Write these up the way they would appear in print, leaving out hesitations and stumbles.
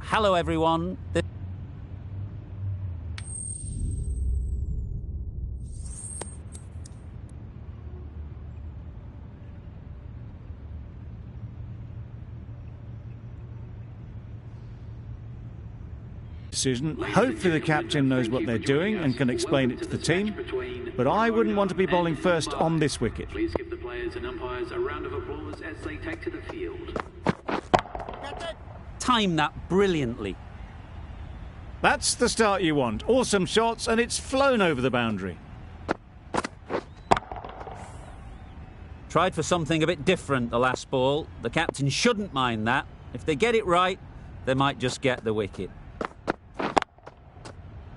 Hello, everyone. Decision. Hopefully the captain knows what they're doing and can explain it to the team, but I wouldn't want to be bowling first on this wicket. Please give the players and umpires a round of applause as they take to the field. Time that brilliantly. That's the start you want. Awesome shots, and it's flown over the boundary. Tried for something a bit different the last ball. The captain shouldn't mind that. If they get it right, they might just get the wicket.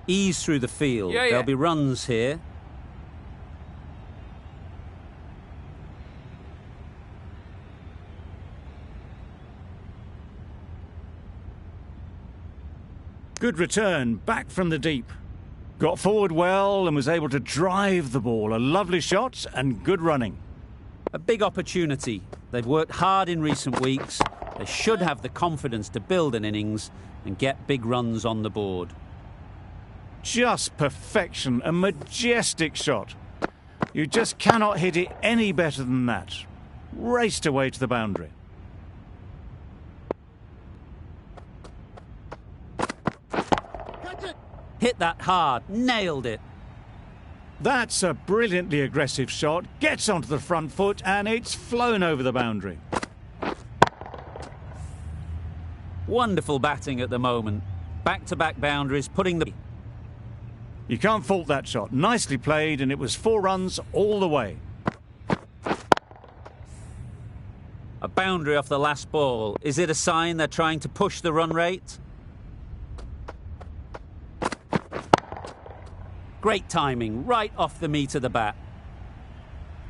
Ease through the field. There'll be runs here. Good return, back from the deep. Got forward well and was able to drive the ball. A lovely shot and good running. A big opportunity. They've worked hard in recent weeks. They should have the confidence to build an innings and get big runs on the board. Just perfection, a majestic shot. You just cannot hit it any better than that. Raced away to the boundary. Hit that hard, nailed it. That's a brilliantly aggressive shot. Gets onto the front foot and it's flown over the boundary. Wonderful batting at the moment. Back-to-back boundaries, putting the... You can't fault that shot. Nicely played, and it was 4 runs all the way. A boundary off the last ball. Is it a sign they're trying to push the run rate? Great timing, right off the meat of the bat.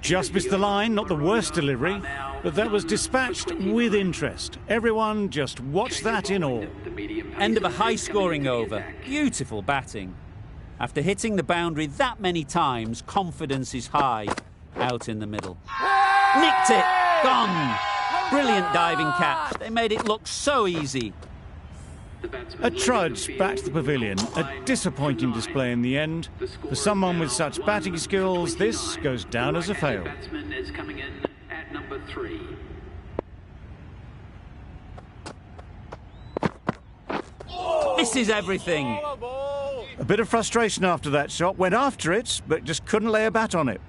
Just missed the line, not the worst delivery, but that was dispatched with interest. Everyone just watched that in awe. End of a high-scoring over. Beautiful batting. After hitting the boundary that many times, confidence is high out in the middle. Nicked it! Gone! Brilliant diving catch. They made it look so easy. A trudge back to the pavilion. A disappointing display in the end. For someone with such batting skills, this goes down as a fail. Batsman is coming in at number 3. This is everything. A bit of frustration after that shot. Went after it, but just couldn't lay a bat on it.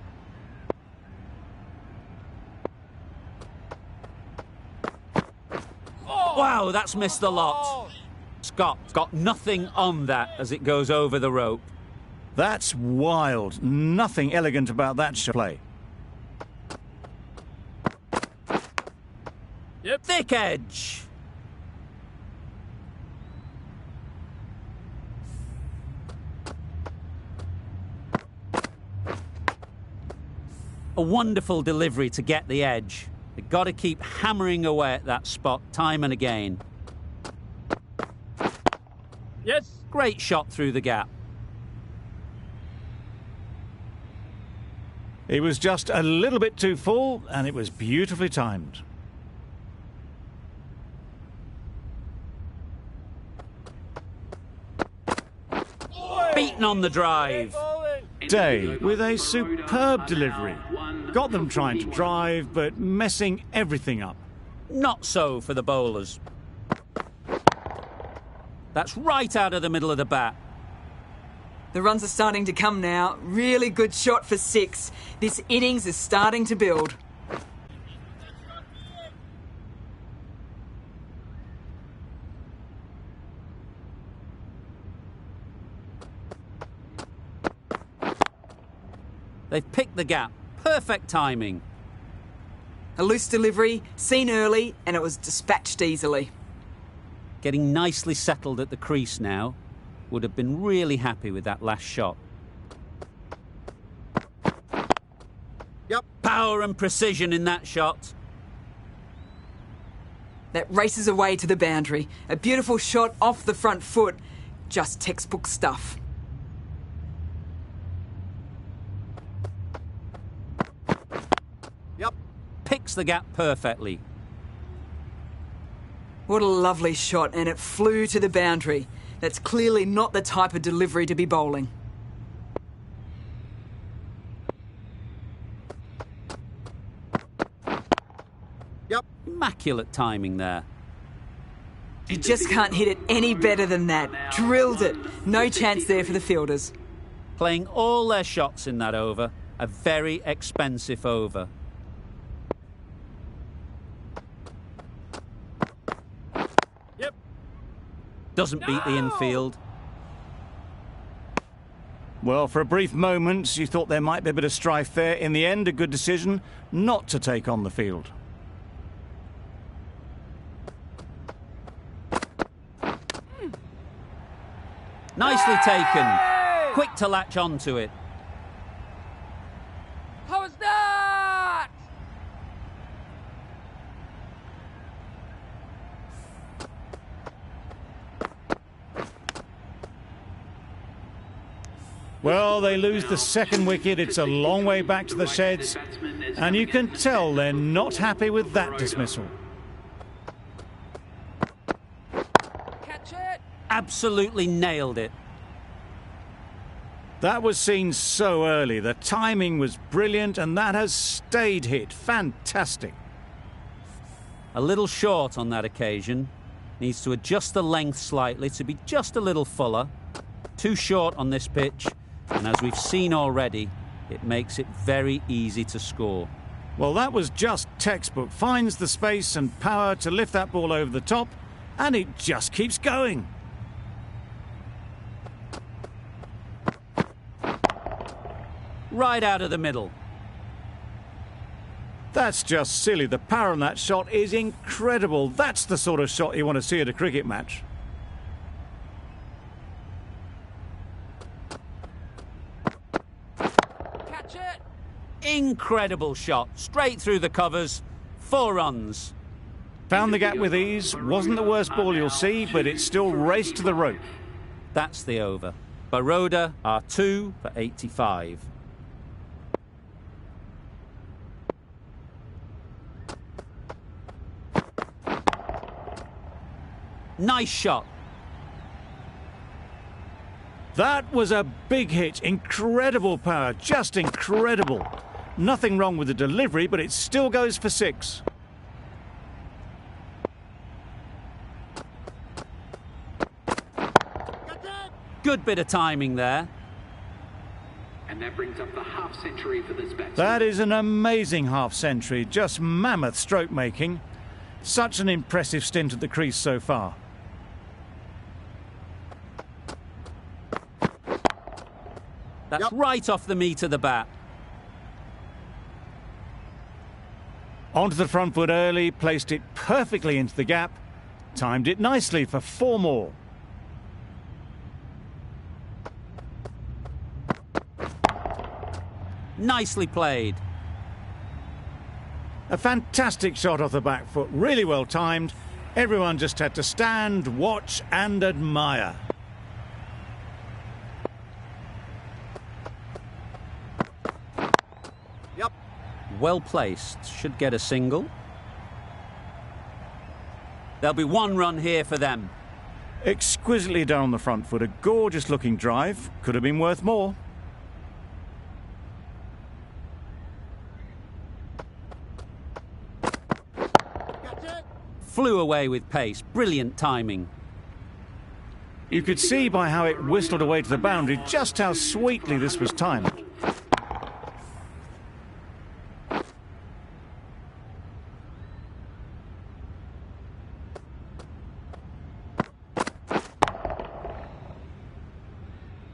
Wow, that's missed the lot. Scott's got nothing on that as it goes over the rope. That's wild. Nothing elegant about that play. Thick edge. A wonderful delivery to get the edge. They've got to keep hammering away at that spot time and again. Yes. Great shot through the gap. It was just a little bit too full, and it was beautifully timed. Beaten on the drive. Day with a superb delivery. Got them trying to drive, but messing everything up. Not so for the bowlers. That's right out of the middle of the bat. The runs are starting to come now. Really good shot for 6. This innings is starting to build. They've picked the gap. Perfect timing. A loose delivery, seen early, and it was dispatched easily. Getting nicely settled at the crease now. Would have been really happy with that last shot. Yep. Power and precision in that shot. That races away to the boundary. A beautiful shot off the front foot. Just textbook stuff. Yep. Picks the gap perfectly. What a lovely shot, and it flew to the boundary. That's clearly not the type of delivery to be bowling. Yep. Immaculate timing there. You just can't hit it any better than that. Drilled it. No chance there for the fielders. Playing all their shots in that over. A very expensive over. Yep. Doesn't beat the infield. Well, for a brief moment, you thought there might be a bit of strife there. In the end, a good decision not to take on the field. Nicely taken. Quick to latch onto it. How was that? Well, they lose the second wicket. It's a long way back to the sheds. And you can tell they're not happy with that dismissal. Catch it. Absolutely nailed it. That was seen so early. The timing was brilliant, and that has stayed hit. Fantastic. A little short on that occasion. Needs to adjust the length slightly to be just a little fuller. Too short on this pitch, and as we've seen already, it makes it very easy to score. Well, that was just textbook. Finds the space and power to lift that ball over the top, and it just keeps going. Right out of the middle. That's just silly. The power on that shot is incredible. That's the sort of shot you want to see at a cricket match. Catch it. Incredible shot. Straight through the covers. 4 runs. Found the gap with ease. Wasn't the worst ball you'll see, but it still raced to the rope. That's the over. Baroda are 2 for 85. Nice shot. That was a big hit. Incredible power. Just incredible. Nothing wrong with the delivery, but it still goes for 6. Good bit of timing there. And that brings up the half century for this batsman. That is an amazing half century. Just mammoth stroke making. Such an impressive stint at the crease so far. That's right off the meat of the bat. Onto the front foot early, placed it perfectly into the gap. Timed it nicely for 4 more. Nicely played. A fantastic shot off the back foot, really well timed. Everyone just had to stand, watch and admire. Yep. Well placed. Should get a single. There'll be 1 run here for them. Exquisitely done on the front foot, a gorgeous looking drive. Could have been worth more. Flew away with pace. Brilliant timing. You could see by how it whistled away to the boundary just how sweetly this was timed.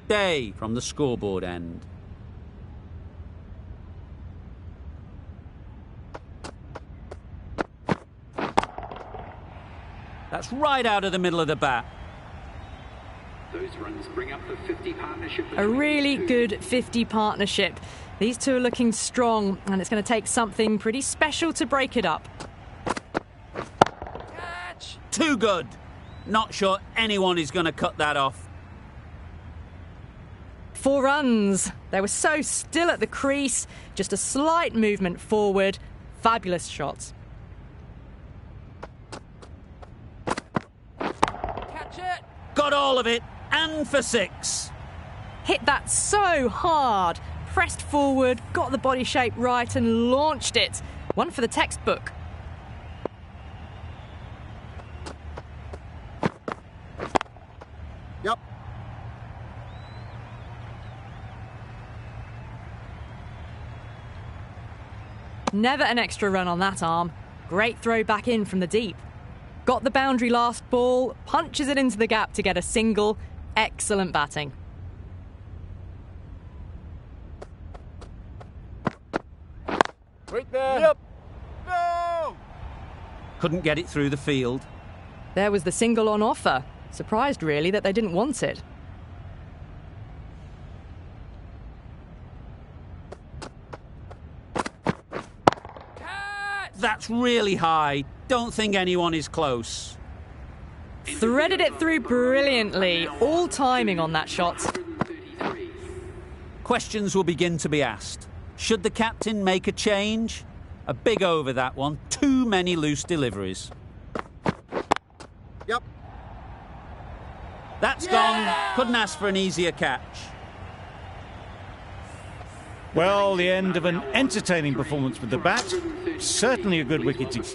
Day from the scoreboard end. That's right out of the middle of the bat. Those runs bring up the 50 partnership. A really good 50 partnership. These two are looking strong, and it's going to take something pretty special to break it up. Catch. Too good. Not sure anyone is going to cut that off. 4 runs. They were so still at the crease. Just a slight movement forward. Fabulous shots. got all of it, and for 6. Hit that so hard. Pressed forward, got the body shape right and launched it. One for the textbook. Yep. Never an extra run on that arm. Great throw back in from the deep. Got the boundary last ball, punches it into the gap to get a single. Excellent batting. Right there. Yep. No! Couldn't get it through the field. There was the single on offer. Surprised, really, that they didn't want it. Catch! That's really high. Don't think anyone is close. Threaded it through brilliantly. All timing on that shot. 133. Questions will begin to be asked. Should the captain make a change? A big over, that one. Too many loose deliveries. Yep. That's gone. Couldn't ask for an easier catch. Well, the end of an entertaining performance with the bat. Certainly a good wicket to get.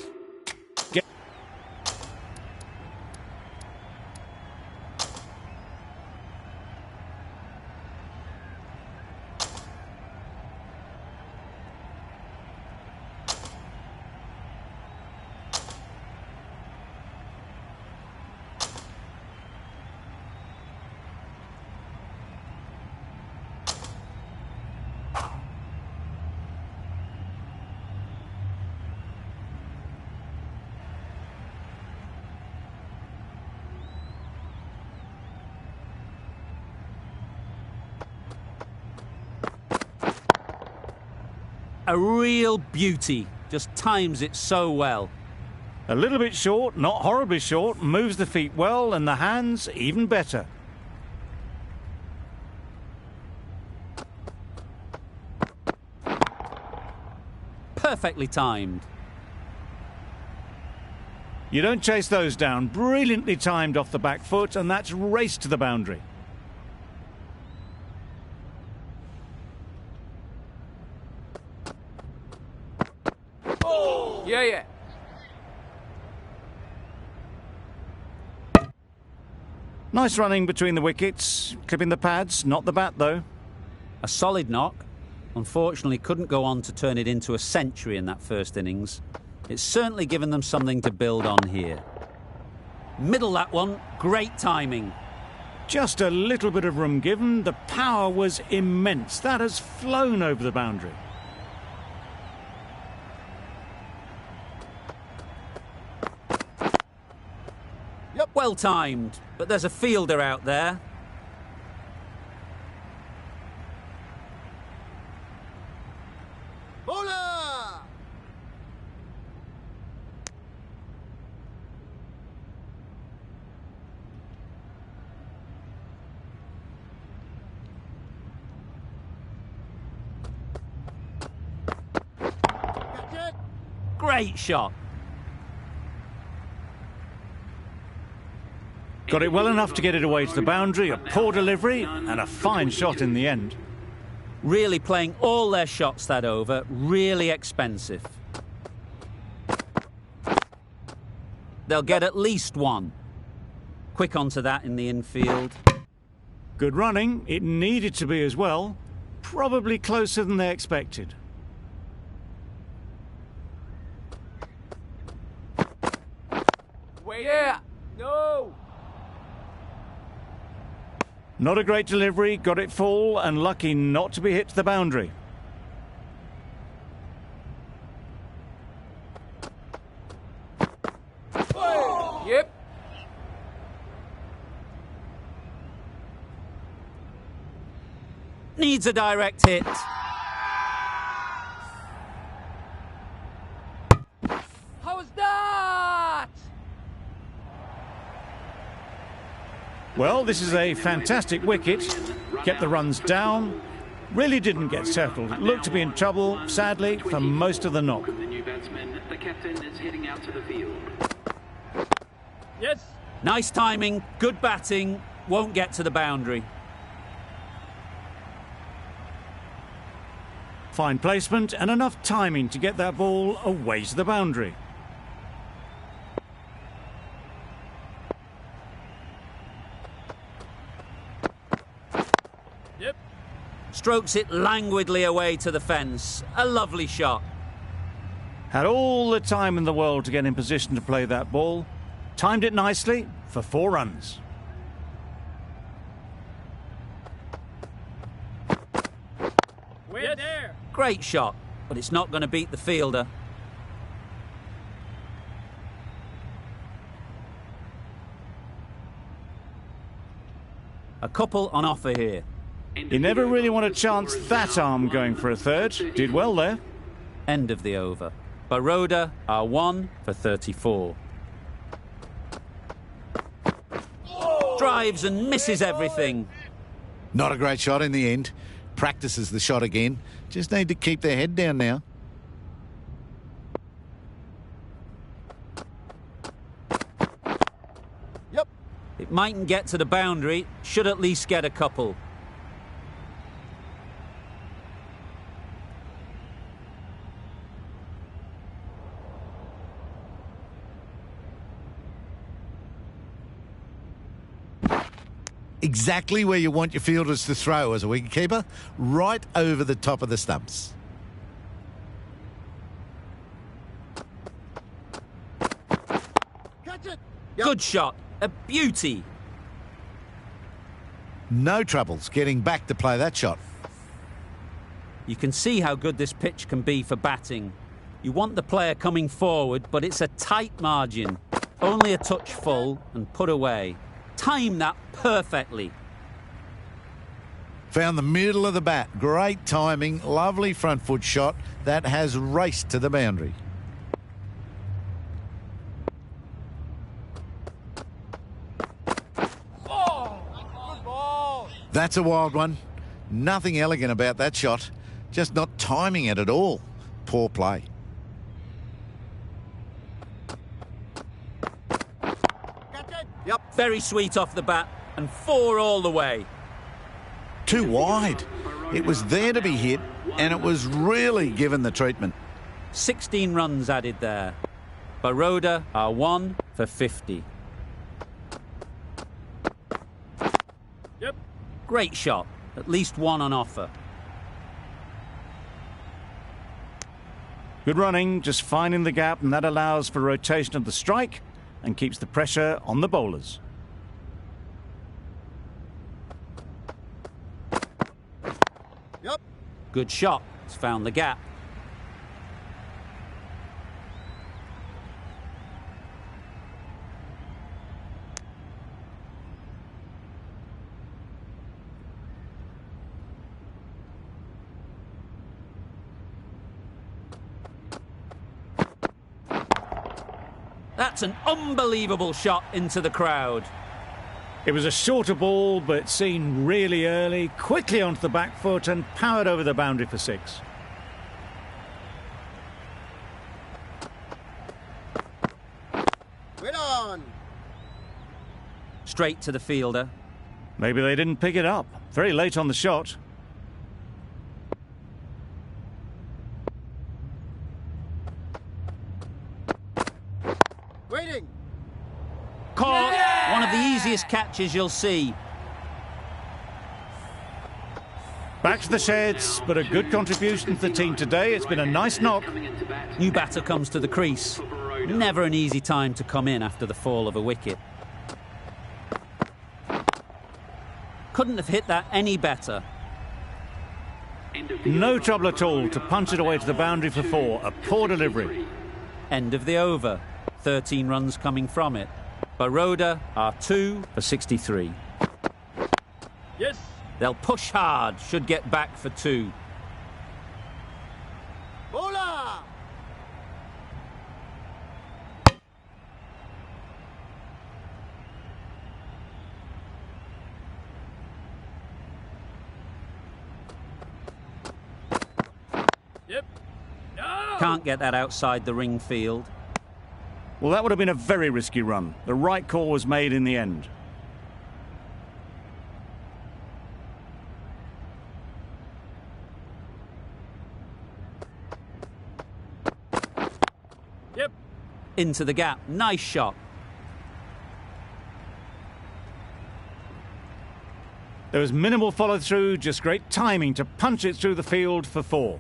A real beauty. Just times it so well. A little bit short, not horribly short, moves the feet well and the hands even better. Perfectly timed. You don't chase those down. Brilliantly timed off the back foot, and that's raced to the boundary. Yeah, yeah. Nice running between the wickets, clipping the pads, not the bat though. A solid knock. Unfortunately, couldn't go on to turn it into a century in that first innings. It's certainly given them something to build on here. Middle that one. Great timing. Just a little bit of room given. The power was immense. That has flown over the boundary. Yep. Well timed, but there's a fielder out there. Bowler! Catch it! Great shot. Got it well enough to get it away to the boundary. A poor delivery and a fine shot in the end. Really playing all their shots that over. Really expensive. They'll get at least one. Quick onto that in the infield. Good running. It needed to be as well. Probably closer than they expected. Wait. Yeah. No. Not a great delivery. Got it full and lucky not to be hit to the boundary. Yep. Needs a direct hit. How's that? Well, this is a fantastic wicket. Kept the runs down. Really didn't get settled. Looked to be in trouble, sadly, for most of the knock. From the new batsman, the captain is heading out to the field. Yes. Nice timing, good batting, won't get to the boundary. Fine placement and enough timing to get that ball away to the boundary. Yep. Strokes it languidly away to the fence. A lovely shot. Had all the time in the world to get in position to play that ball. Timed it nicely for 4 runs. We're there. Great shot, but it's not going to beat the fielder. A couple on offer here. You never really want to chance that arm going for a third. Did well there. End of the over. Baroda are 1 for 34. Drives and misses everything. Not a great shot in the end. Practices the shot again. Just need to keep their head down now. Yep. It mightn't get to the boundary, should at least get a couple. Exactly where you want your fielders to throw as a wicketkeeper, right over the top of the stumps. Catch it. Good shot. A beauty. No troubles getting back to play that shot. You can see how good this pitch can be for batting. You want the player coming forward, but it's a tight margin. Only a touch full and put away. Time that perfectly. Found the middle of the bat. Great timing, lovely front foot shot that has raced to the boundary. Oh, good ball. That's a wild one. Nothing elegant about that shot. Just not timing it at all. Poor play. Catch it. Yep. Very sweet off the bat and 4 all the way. Too wide. It was there to be hit, and it was really given the treatment. 16 runs added there. Baroda are 1 for 50. Yep. Great shot. At least 1 on offer. Good running, just finding the gap, and that allows for rotation of the strike and keeps the pressure on the bowlers. Yep. Good shot. It's found the gap. That's an unbelievable shot into the crowd. It was a shorter ball, but seen really early, quickly onto the back foot and powered over the boundary for 6. Wait on. Straight to the fielder. Maybe they didn't pick it up. Very late on the shot. Waiting. Caught. One of the easiest catches you'll see. Back to the sheds, but a good contribution to the team today. It's been a nice knock. New batter comes to the crease. Never an easy time to come in after the fall of a wicket. Couldn't have hit that any better. No trouble at all to punch it away to the boundary for 4. A poor delivery. End of the over. 13 runs coming from it. Baroda are 2 for 63. Yes. They'll push hard, should get back for 2. Bowler. Yep. No. Can't get that outside the ring field. Well, that would have been a very risky run. The right call was made in the end. Yep. Into the gap. Nice shot. There was minimal follow-through, just great timing to punch it through the field for 4.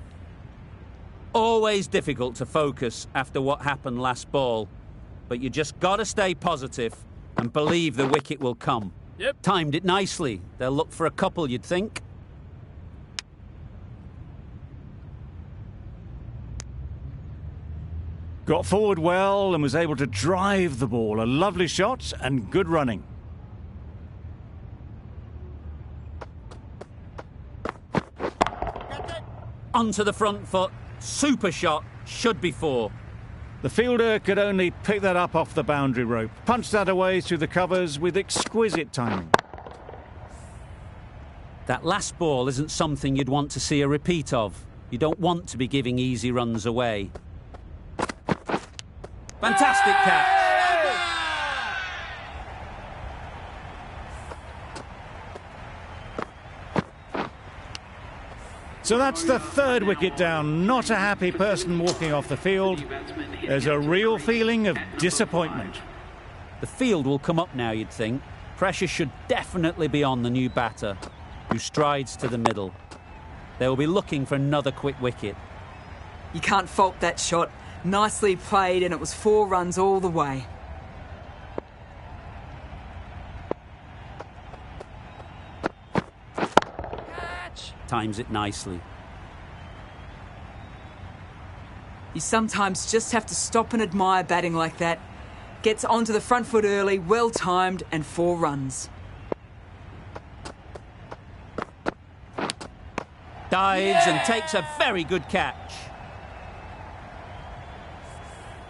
Always difficult to focus after what happened last ball. But you just got to stay positive and believe the wicket will come. Yep. Timed it nicely. They'll look for a couple, you'd think. Got forward well and was able to drive the ball. A lovely shot and good running. Onto the front foot. Super shot. Should be 4. The fielder could only pick that up off the boundary rope. Punched that away through the covers with exquisite timing. That last ball isn't something you'd want to see a repeat of. You don't want to be giving easy runs away. Fantastic catch. So that's the 3rd wicket down. Not a happy person walking off the field. There's a real feeling of disappointment. The field will come up now, you'd think. Pressure should definitely be on the new batter, who strides to the middle. They will be looking for another quick wicket. You can't fault that shot. Nicely played, and it was 4 runs all the way. Times it nicely. You sometimes just have to stop and admire batting like that. Gets onto the front foot early, well timed, and 4 runs. Dives and takes a very good catch.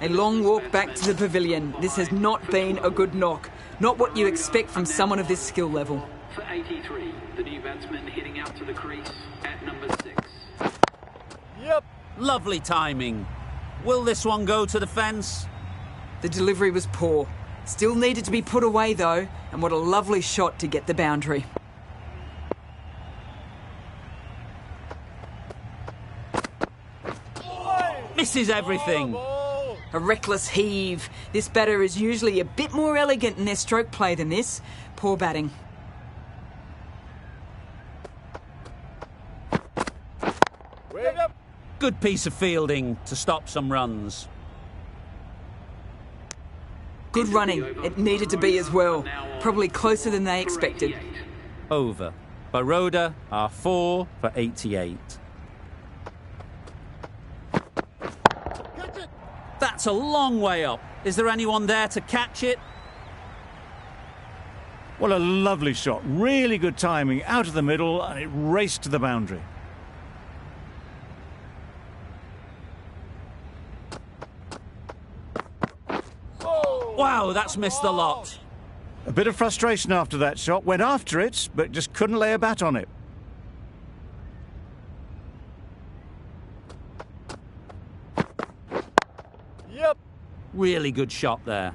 A long walk back to the pavilion. This has not been a good knock. Not what you expect from someone of this skill level. For 83, the new batsman hitting out to the crease at number 6. Yep. Lovely timing. Will this one go to the fence? The delivery was poor. Still needed to be put away though, and what a lovely shot to get the boundary. Misses everything. A reckless heave. This batter is usually a bit more elegant in their stroke play than this. Poor batting. Good piece of fielding to stop some runs. Good running. It needed to be as well. Probably closer than they expected. Over. Baroda are 4 for 88. Catch it. That's a long way up. Is there anyone there to catch it? Well, a lovely shot. Really good timing. Out of the middle, and it raced to the boundary. Wow, that's missed the lot. A bit of frustration after that shot. Went after it, but just couldn't lay a bat on it. Yep. Really good shot there.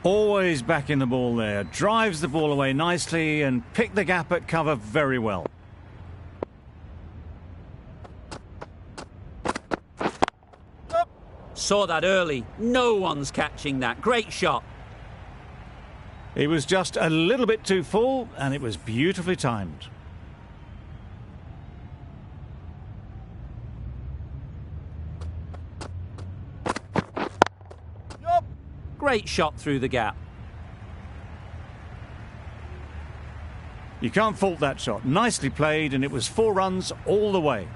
Always back in the ball there. Drives the ball away nicely and picked the gap at cover very well. Saw that early. No one's catching that. Great shot. He was just a little bit too full, and it was beautifully timed. Yep. Great shot through the gap. You can't fault that shot. Nicely played, and it was 4 runs all the way.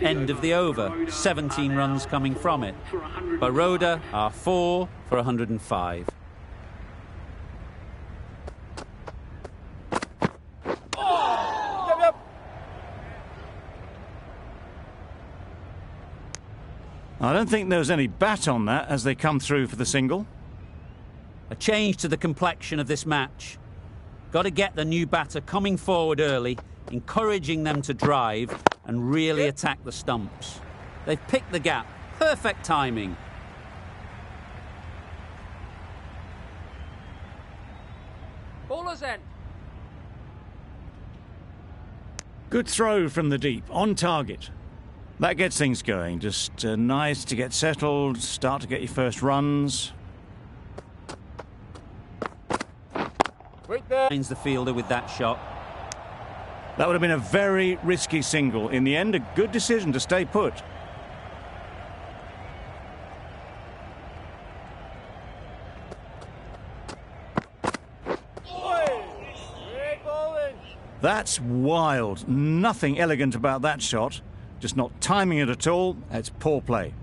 End of the over. 17 runs coming from it. Baroda are 4 for 105. I don't think there was any bat on that as they come through for the single. A change to the complexion of this match. Got to get the new batter coming forward early, encouraging them to drive and really attack the stumps. They've picked the gap. Perfect timing. Bowler's end. Good throw from the deep, on target. That gets things going. Just nice to get settled, start to get your first runs. Wait there. Finds the fielder with that shot. That would have been a very risky single. In the end, a good decision to stay put. Great bowling. That's wild. Nothing elegant about that shot. Just not timing it at all. It's poor play.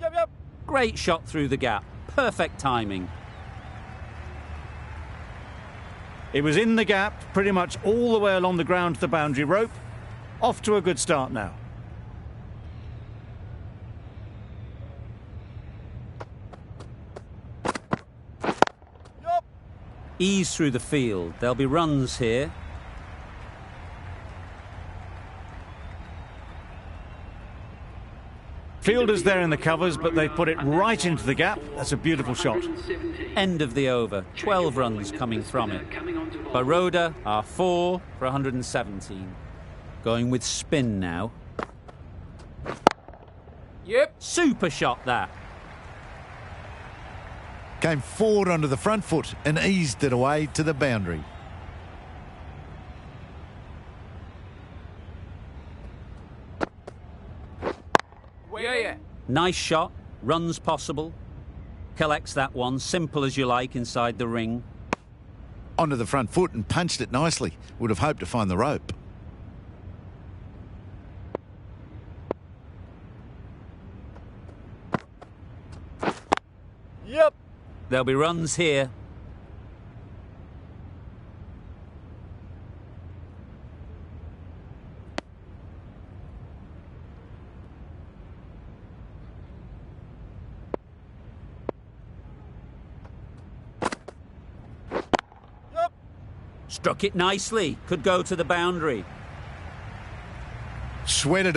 Yep. Great shot through the gap. Perfect timing. It was in the gap, pretty much all the way along the ground to the boundary rope. Off to a good start now. Yup. Ease through the field. There'll be runs here. Fielders there in the covers, but they put it right into the gap. That's a beautiful shot. End of the over. 12 runs coming from it. Baroda are 4 for 117. Going with spin now. Yep. Super shot that. Came forward onto the front foot and eased it away to the boundary. Yeah. Nice shot. Runs possible. Collects that one. Simple as you like inside the ring. Onto the front foot and punched it nicely. Would have hoped to find the rope. Yep. There'll be runs here. Struck it nicely. Could go to the boundary. Sweated on